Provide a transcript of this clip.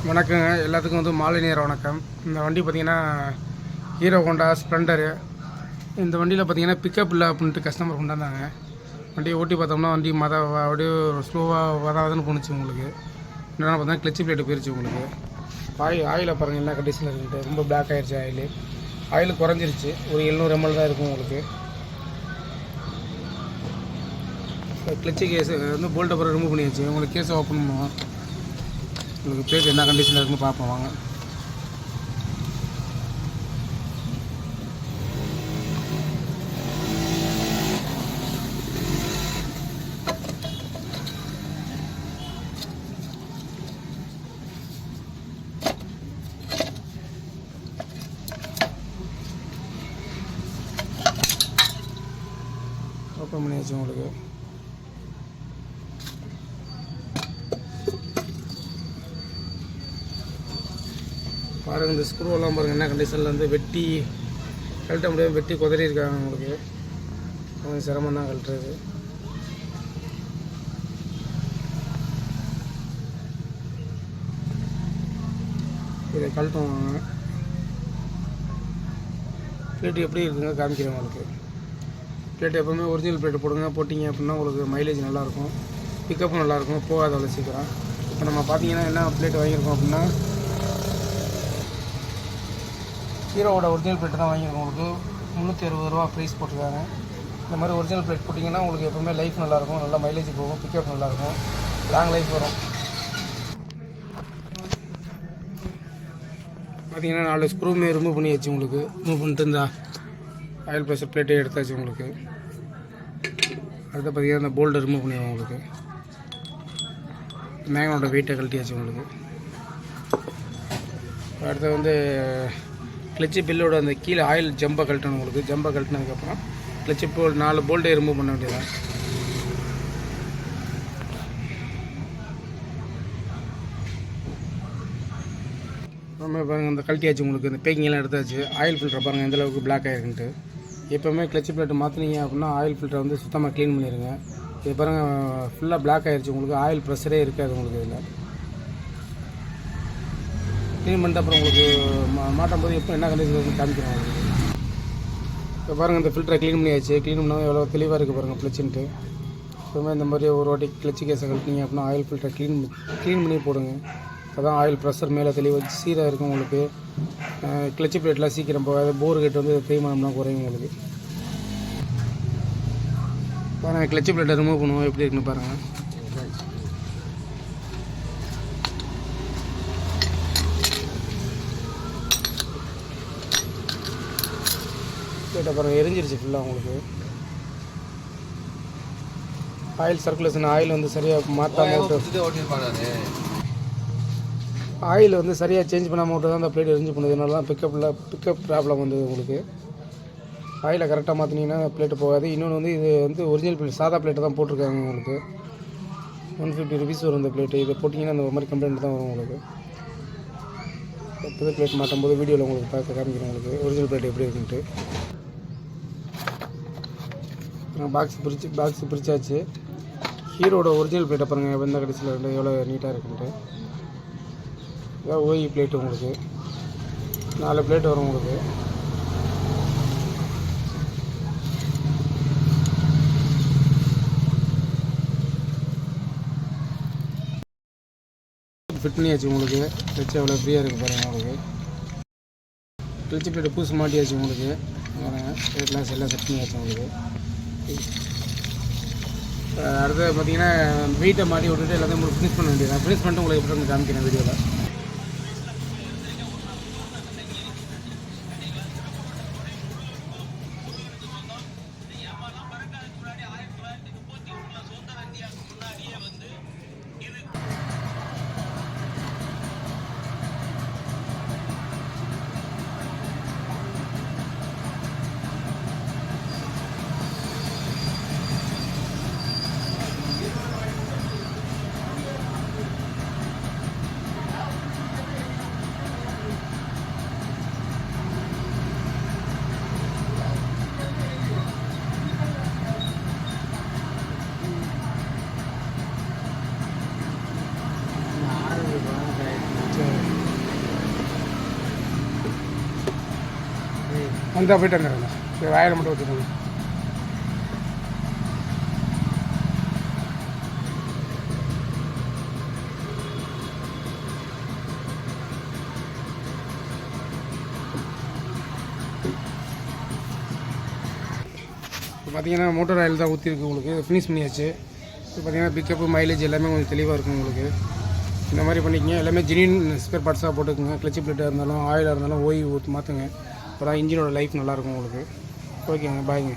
வணக்கங்க. எல்லாத்துக்கும் மாலை நேர வணக்கம். இந்த வண்டி பார்த்திங்கன்னா ஹீரோ ஹோண்டா ஸ்ப்ளெண்டரு. இந்த வண்டியில் பார்த்திங்கன்னா பிக்கப் இல்லை அப்படின்ட்டு கஸ்டமர் கொண்டாந்தாங்க. வண்டியை ஓட்டி பார்த்தோம்னா வண்டி அப்படியே ஸ்லோவாக வதாவதுன்னு போணுச்சு. உங்களுக்கு என்னென்னா பார்த்தீங்கன்னா கிளச்சு பிளேட்டு போயிடுச்சு. உங்களுக்கு ஆயிலை பாருங்கள் என்ன கண்டிஷனில் இருக்குன்ட்டு. ரொம்ப பிளாக் ஆகிடுச்சு. ஆயில் குறைஞ்சிருச்சு. ஒரு 700 ml தான் இருக்கும். உங்களுக்கு கிளச்சு கேஸ் போல்ட் அப்புறம் ரிமூவ் பண்ணியாச்சு. உங்களுக்கு கேஸை ஓப்பன் பண்ணுவோம். உங்களுக்கு பிளேட் என்ன கண்டிஷனில் இருக்குன்னு பார்ப்போம் வாங்க. ஓப்பன் பண்ணியாச்சு. உங்களுக்கு பாருங்கள், இந்த ஸ்க்ரூவெல்லாம் பாருங்கள் என்ன கண்டிஷனில் வெட்டி கழட்ட முடியாது. வெட்டி குதறி இருக்காங்க. உங்களுக்கு கொஞ்சம் சிரமம் தான் கழட்டுறது. இதை கழட்டும் வாங்க. பிளேட்டு எப்படி இருக்குங்க காமிக்கிறேன் உங்களுக்கு. பிளேட் எப்போவுமே ஒரிஜினல் பிளேட்டு போடுங்க. போட்டிங்க அப்படின்னா உங்களுக்கு மைலேஜ் நல்லாயிருக்கும், பிக்கப்பும் நல்லாயிருக்கும், போகாத அவ்வளோ சீக்கிரம். இப்போ நம்ம பார்த்தீங்கன்னா என்ன பிளேட் வாங்கியிருக்கோம் அப்படின்னா ஹீரோவோட ஒரிஜினல் பிளேட்டு தான் வாங்கியிருக்கோம். உங்களுக்கு 360 ரூபா ப்ரைஸ் போட்டிருக்காங்க. இந்த மாதிரி ஒரிஜினல் பிளேட் போட்டிங்கன்னா உங்களுக்கு எப்போவுமே லைஃப் நல்லாயிருக்கும், நல்லா மைலேஜ் போகும், பிக்கப் நல்லாயிருக்கும், லாங் லைஃப் வரும். பார்த்தீங்கன்னா 4 ஸ்க்ரூமே ரிமூவ் பண்ணியாச்சு. உங்களுக்கு ரிமூவ் பண்ணிட்டு இந்த ஆயில் ப்ரெஷர் பிளேட்டே எடுத்தாச்சு. உங்களுக்கு அடுத்து பார்த்தீங்கன்னா இந்த போல்டை ரிமூவ் பண்ணிடுவோம். உங்களுக்கு மேக்னோட வெயிட்டை கழட்டியாச்சு. உங்களுக்கு அடுத்து கிளச்சு பில்லோட அந்த கீழே ஆயில் ஜம்பை கழட்டணும். உங்களுக்கு ஜம்பை கழட்டினதுக்கப்புறம் கிளச்சு 4 போல்ட்டே ரிமூவ் பண்ண வேண்டியதான். நம்ம பாருங்கள் இந்த கழட்டியாச்சு. உங்களுக்கு இந்த பேக்கிங்கெல்லாம் எடுத்தாச்சு. ஆயில் ஃபில்டரை பாருங்கள் எந்தளவுக்கு பிளாக் ஆகிருக்குன்ட்டு. எப்போவுமே கிளச்சு பிளேட்டு மாற்றினீங்க அப்படின்னா ஆயில் ஃபில்டரை சுத்தமாக க்ளீன் பண்ணிடுங்க. இது பாருங்கள் ஃபுல்லாக பிளாக் ஆகிடுச்சு. உங்களுக்கு ஆயில் ப்ரெஷரே இருக்காது. உங்களுக்கு இதில் க்ளீன் பண்ணிட்டு அப்புறம் உங்களுக்கு மாட்டும் போது எப்போ என்ன கண்டிஷன் காமிக்கிறோம். உங்களுக்கு இப்போ பாருங்கள் இந்த ஃபில்டரை க்ளீன் பண்ணியாச்சு. க்ளீன் பண்ணால் எவ்வளோ தெளிவாக இருக்குது பாருங்கள் கிளச்சுன்ட்டு. எப்போவுமே இந்த மாதிரி ஒரு வாட்டி கிளச்சு கேஸை கழட்டினீங்க அப்படின்னா ஆயில் ஃபில்டரை க்ளீன் பண்ணி போடுங்க. அப்போ தான் ஆயில் ப்ரெஷர் மேலே தெளிவாக சீராக இருக்கும். உங்களுக்கு கிளச்சு பிளேட்லாம் சீக்கிரம் போகாது. போர் கேட்டு தேய்மானம்லாம் குறையும். உங்களுக்கு பாருங்கள் கிளச்சு பிளேட்டை ரிமூவ் பண்ணுவோம் எப்படி இருக்குன்னு பாருங்கள். பிளேட்டை பாருங்கள் எரிஞ்சிருச்சு ஃபுல்லாக. உங்களுக்கு ஆயில் சர்க்குலேஷன் ஆயில் சரியாக மாற்றாமல் விட்டு ஆயில் சரியாக சேஞ்ச் பண்ணாமல் விட்டு தான் அந்த பிளேட் எரிஞ்சு பண்ணுது. அதனால தான் பிக்கப் ப்ராப்ளம் வந்தது. உங்களுக்கு ஆயிலை கரெக்டாக மாற்றினீங்கன்னா பிளேட்டு போகாது. இன்னொன்று இது ஒரிஜினல் பிளேட் சாதா பிளேட்டை தான் போட்டிருக்காங்க. உங்களுக்கு 150 rupees வரும் இந்த பிளேட்டு. இதை போட்டிங்கன்னா அந்த மாதிரி கம்ப்ளைண்ட் தான் வரும். உங்களுக்கு புது பிளேட் மாட்டும் போது வீடியோவில் உங்களுக்கு பார்த்து காமிக்கிறேன். உங்களுக்கு ஒரிஜினல் பிளேட் எப்படி இருக்குன்ட்டு. பாக்ஸ் பிரித்தாச்சு. ஹீரோட ஒரிஜினல் பிளேட்டை பாருங்கள் எந்த கடைசியில் இருந்து எவ்வளோ நீட்டாக இருக்குன்ட்டு. இதான் ஓஇ பிளேட்டு. உங்களுக்கு 4 பிளேட் வரும். உங்களுக்கு ஃபிட் பண்ணியாச்சு. உங்களுக்கு கிளச்சு எவ்வளோ ஃப்ரீயாக இருக்குது பாருங்கள். உங்களுக்கு கிளச்சு பிளேட்டு பூசு மாட்டியாச்சு. உங்களுக்கு பாருங்கள் எல்லாம் செட் பண்ணியாச்சு. உங்களுக்கு அடுத்து பார்த்தீங்கன்னா வெயிட்டை மாட்டி விட்டுட்டு எல்லாத்தையும் உங்களுக்கு ஃபினிஷ் பண்ண வேண்டியது. ஃபினிஷ் பண்ணிட்டு உங்களுக்கு எப்படி காமிக்கிறேன் வீடியோவில். அந்த போய்ட்டு வந்துடுறேன். சரி, வாயில் மட்டும் ஊற்றிக்கோங்க. இப்போ பார்த்தீங்கன்னா மோட்டர் ஆயில் தான் ஊற்றிருக்கு உங்களுக்கு. ஃபினிஷ் பண்ணியாச்சு. இப்போ பார்த்தீங்கன்னா பிக்கப்பு மைலேஜ் எல்லாமே கொஞ்சம் தெளிவாக இருக்கும் உங்களுக்கு. இந்த மாதிரி பண்ணிக்கங்க. எல்லாமே ஜெனின் ஸ்பேர் பார்ட்ஸாக போட்டுக்குங்க. கிளச்சி பிளேட்டாக இருந்தாலும் ஆயிலாக இருந்தாலும் ஓய் ஊற்றி மாற்றுங்க. அப்போ தான் இன்ஜினோட லைஃப் நல்லாயிருக்கும் உங்களுக்கு. ஓகேங்க, பாய்ங்க.